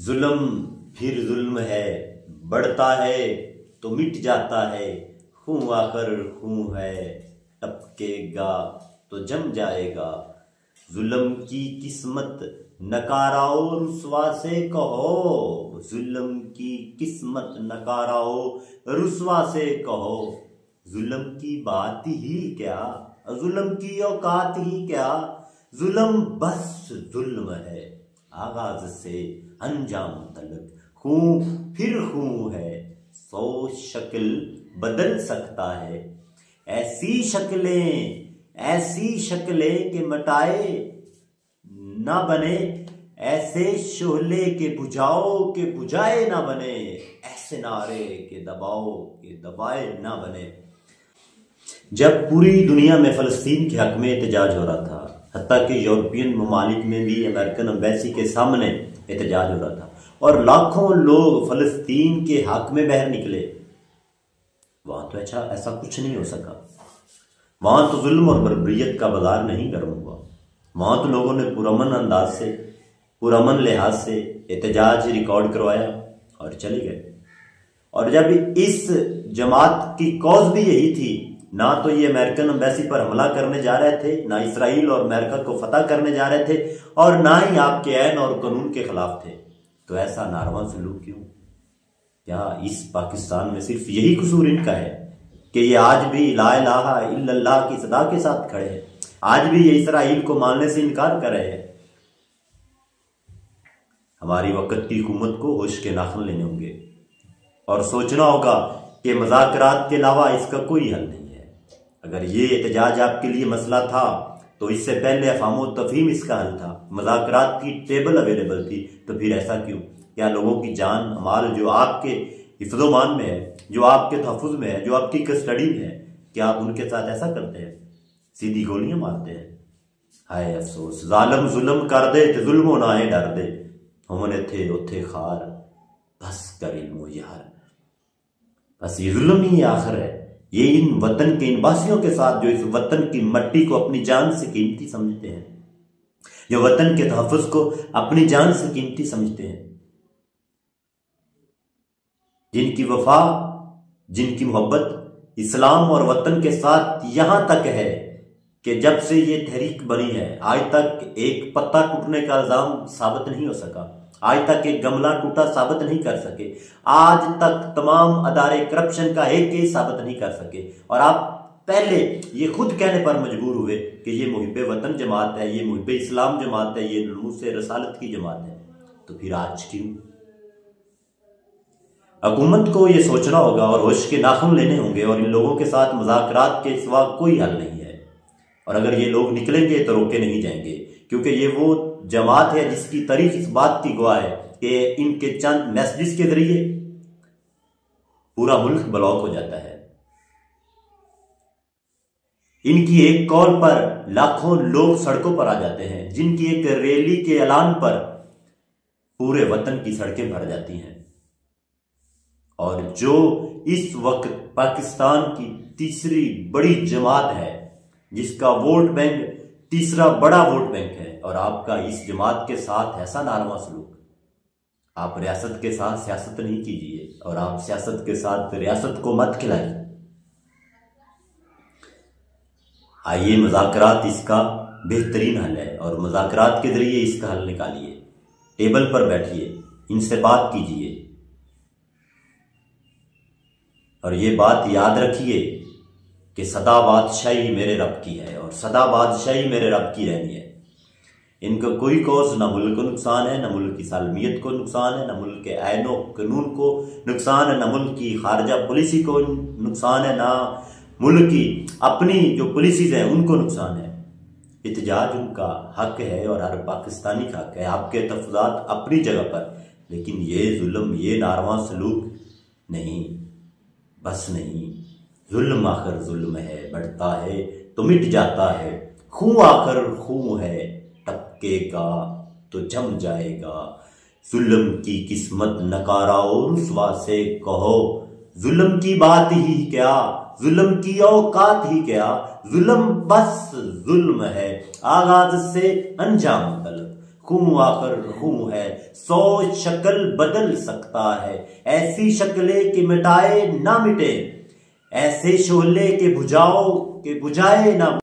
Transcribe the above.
जुल्म फिर जुल्म है, बढ़ता है तो मिट जाता है। खूं आकर खूं है, टपकेगा तो जम जाएगा। जुल्म की किस्मत नकाराओ रुस्वा से कहो। जुल्म की किस्मत नकाराओ रुस्वा से कहो। जुल्म की बात ही क्या, जुल्म की औकात ही क्या। जुल्म बस जुल्म है, आगाज से अंजाम तलक। खूं फिर खूं है, 100 शक्ल बदल सकता है। ऐसी शक्लें के मटाए ना बने। ऐसे शोले के बुझाओ के बुझाए ना बने। ऐसे नारे के दबाओ के दबाए ना बने। जब पूरी दुनिया में फलस्तीन के हक में एहतजाज हो रहा था, हत्ता कि यूरोपियन ममालिक में भी अमेरिकन एम्बेसी के सामने एहतजाज हो रहा था और लाखों लोग फलस्तीन के हक में बाहर निकले, वहां तो ऐसा कुछ नहीं हो सका। वहां तो जुल्म और बर्बरियत का बाजार नहीं गर्म हुआ। वहां तो लोगों ने पुरअमन अंदाज से, पुरअमन लिहाज से एहतजाज रिकॉर्ड करवाया और चले गए। और जब इस जमात की कॉज भी यही थी, ना तो ये अमेरिकन एम्बेसी पर हमला करने जा रहे थे, ना इसराइल और अमेरिका को फतह करने जा रहे थे, और ना ही आपके ऐन और कानून के खिलाफ थे, तो ऐसा नारवा सलूक क्यों? क्या इस पाकिस्तान में सिर्फ यही कसूर इनका है कि ये आज भी ला इलाहा इल्लल्लाह की सदा के साथ खड़े हैं? आज भी ये इसराइल को मानने से इनकार कर रहे हैं? हमारी वक्त की हुकूमत को होश के नाखुन लेने होंगे और सोचना होगा कि मज़ाकरात के अलावा इसका कोई हल नहीं है। अगर ये एहतजाज आपके लिए मसला था तो इससे पहले अफ़ामो तफ़हीम इसका हल था, मज़ाकरात की टेबल अवेलेबल थी, तो फिर ऐसा क्यों? क्या लोगों की जान माल जो आपके हिफ्ज़ो-मान में है, जो आपके तहफ़्फ़ुज़ में है, जो आपकी कस्टडी में है, क्या आप उनके साथ ऐसा करते हैं? सीधी गोलियां मारते हैं। हाय अफसोस, जालिम जुल्म कर दे ते जुल्मो ना है डर दे। हमने थे उथे खार, बस कर इल्मो यार। बस ये जुल्म ही आखिर है। ये इन वतन के, इन वासियों के साथ जो इस वतन की मट्टी को अपनी जान से कीमती समझते हैं, जो वतन के तहफ़्फ़ुज़ को अपनी जान से कीमती समझते हैं, जिनकी वफा, जिनकी मोहब्बत इस्लाम और वतन के साथ यहां तक है कि जब से ये तहरीक बनी है आज तक एक पत्ता टूटने का इल्जाम साबित नहीं हो सका। आज तक एक गमला टूटा साबित नहीं कर सके। आज तक तमाम अदारे करप्शन का एक केस साबित नहीं कर सके। और आप पहले ये खुद कहने पर मजबूर हुए कि ये मुहिब्बे वतन जमात है, ये मुहिब्बे इस्लाम जमात है, ये नूसे रसालत की जमात है, तो फिर आज क्यों? हुकूमत को ये सोचना होगा और होश के नाखुन लेने होंगे और इन लोगों के साथ मुज़ाकरात के सिवा कोई हल नहीं है। और अगर ये लोग निकलेंगे तो रोके नहीं जाएंगे, क्योंकि ये वो जमात है जिसकी तारीख इस बात की गवाह है कि इनके चंद मैसेजेस के जरिए पूरा मुल्क ब्लॉक हो जाता है। इनकी एक कॉल पर लाखों लोग सड़कों पर आ जाते हैं, जिनकी एक रैली के ऐलान पर पूरे वतन की सड़कें भर जाती हैं। और जो इस वक्त पाकिस्तान की तीसरी बड़ी जमात है, जिसका वोट बैंक तीसरा बड़ा वोट बैंक है, और आपका इस जमात के साथ ऐसा नारवा सलूक। आप रियासत के साथ सियासत नहीं कीजिए और आप सियासत के साथ रियासत को मत खिलाइए। आइए, मुज़ाकरात इसका बेहतरीन हल है और मुज़ाकरात के जरिए इसका हल निकालिए। टेबल पर बैठिए, इनसे बात कीजिए और ये बात याद रखिए कि सदा बादशाही मेरे रब की है और सदा बादशाही मेरे रब की रहनी है। इनका कोई कौज ना मुल्क को नुकसान है, ना मुल्क की सालमियत को नुकसान है, ना मुल्क के ऐनो कानून को नुकसान है, ना मुल्क की खारजा पॉलिसी को नुकसान है, ना मुल्क की अपनी जो पॉलिसीज हैं उनको नुकसान है। एहतजाज उनका हक है और हर पाकिस्तानी का हक है, आपके तफज़ात अपनी जगह पर, लेकिन ये जुल्म, ये नारवा सलूक नहीं, बस नहीं। जुल्म आखिर जुल्म है, बढ़ता है तो मिट जाता है। खूं आखिर खूं है, टपकेगा तो जम जाएगा। जुल्म की किस्मत नकाराओ रुस्वा से कहो। जुल्म की बात ही क्या, जुल्म की औकात ही क्या। जुल्म बस जुल्म है, आगाज से अंजाम तलक। खूं आखिर खूं है, सोच शक्ल बदल सकता है, ऐसी शक्लें कि मिटाए ना मिटे, ऐसे शोले के बुझाए ना